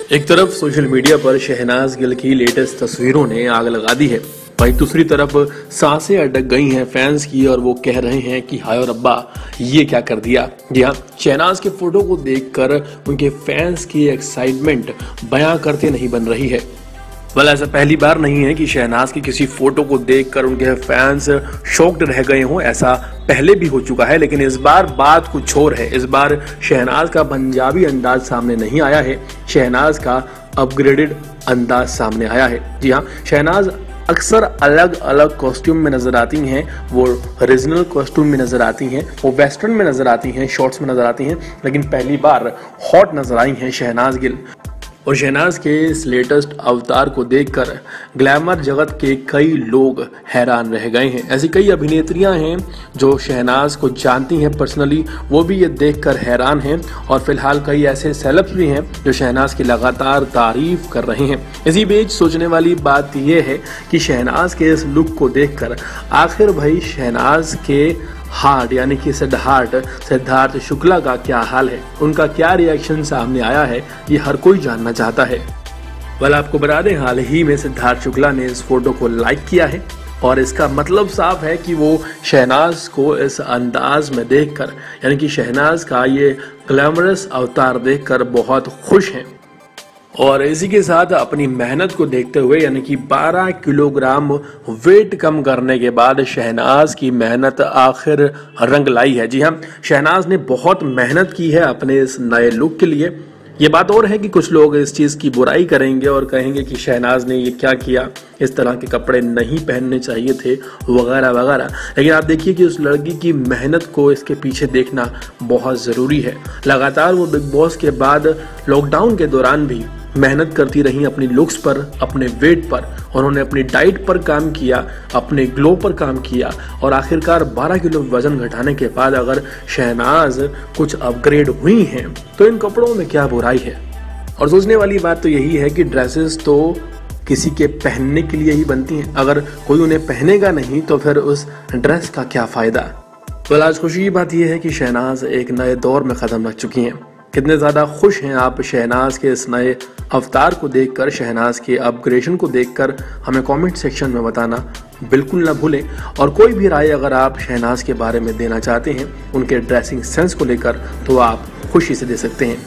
एक तरफ social media पर शहनाज गिल की लेटेस्ट तस्वीरों ने आग लगा दी है, वहीं दूसरी तरफ सांसें अटक गई हैं फैंस की और वो कह रहे हैं कि हाय और अब्बा ये क्या कर दिया। जी हाँ, शहनाज के फोटो को देखकर उनके फैंस की एक्साइटमेंट बयां करते नहीं बन रही है। ऐसा पहली बार नहीं है कि शहनाज की किसी फोटो को देखकर उनके फैंस शॉक्ड रह गए हों। ऐसा पहले भी हो चुका है, लेकिन इस बार बात कुछ और है। इस बार शहनाज का पंजाबी अंदाज सामने नहीं आया है, शहनाज का अपग्रेडेड अंदाज सामने आया है। जी हाँ, शहनाज अक्सर अलग अलग कॉस्ट्यूम में नजर आती हैं। वो रीजनल कॉस्ट्यूम में नजर आती हैं, वो वेस्टर्न में नजर आती हैं, शॉर्ट्स में नजर आती हैं, लेकिन पहली बार हॉट नजर आई हैं शहनाज गिल। और शहनाज के इस लेटेस्ट अवतार को देखकर ग्लैमर जगत के कई लोग हैरान रह गए हैं। ऐसी कई अभिनेत्रियां हैं जो शहनाज को जानती हैं पर्सनली, वो भी ये देखकर हैरान हैं। और फिलहाल कई ऐसे सेलेब्स भी हैं जो शहनाज की लगातार तारीफ कर रहे हैं। इसी बीच सोचने वाली बात यह है कि शहनाज के इस लुक को देखकर आखिर भाई शहनाज के हार्ट यानी कि सिद्धार्थ शुक्ला का क्या हाल है, उनका क्या रिएक्शन सामने आया है, ये हर कोई जानना चाहता है। आपको बता दें, हाल ही में सिद्धार्थ शुक्ला ने इस फोटो को लाइक किया है और इसका मतलब साफ है कि वो शहनाज को इस अंदाज में देखकर यानी कि शहनाज का ये ग्लैमरस अवतार देखकर बहुत खुश हैं। और इसी के साथ अपनी मेहनत को देखते हुए यानी कि 12 किलोग्राम वेट कम करने के बाद शहनाज की मेहनत आखिर रंग लाई है। जी हाँ, शहनाज ने बहुत मेहनत की है अपने इस नए लुक के लिए। ये बात और है कि कुछ लोग इस चीज़ की बुराई करेंगे और कहेंगे कि शहनाज ने ये क्या किया, इस तरह के कपड़े नहीं पहनने चाहिए थे वगैरह वगैरह। लेकिन आप देखिए कि उस लड़की की मेहनत को इसके पीछे देखना बहुत ज़रूरी है। लगातार वो बिग बॉस के बाद लॉकडाउन के दौरान भी मेहनत करती रही अपनी लुक्स पर, अपने वेट पर। उन्होंने अपनी डाइट पर काम किया, अपने ग्लो पर काम किया और आखिरकार 12 किलो वजन घटाने के बाद अगर शहनाज कुछ अपग्रेड हुई हैं तो इन कपड़ों में क्या बुराई है। और सोचने वाली बात तो यही है कि ड्रेसेस तो किसी के पहनने के लिए ही बनती हैं, अगर कोई उन्हें पहनेगा नहीं तो फिर उस ड्रेस का क्या फायदा। तो आज खुशी की बात यह है कि शहनाज एक नए दौर में कदम रख चुकी हैं। कितने ज़्यादा खुश हैं आप शहनाज के इस नए अवतार को देखकर, शहनाज के अपग्रेडेशन को देखकर, हमें कमेंट सेक्शन में बताना बिल्कुल ना भूलें। और कोई भी राय अगर आप शहनाज के बारे में देना चाहते हैं उनके ड्रेसिंग सेंस को लेकर, तो आप खुशी से दे सकते हैं।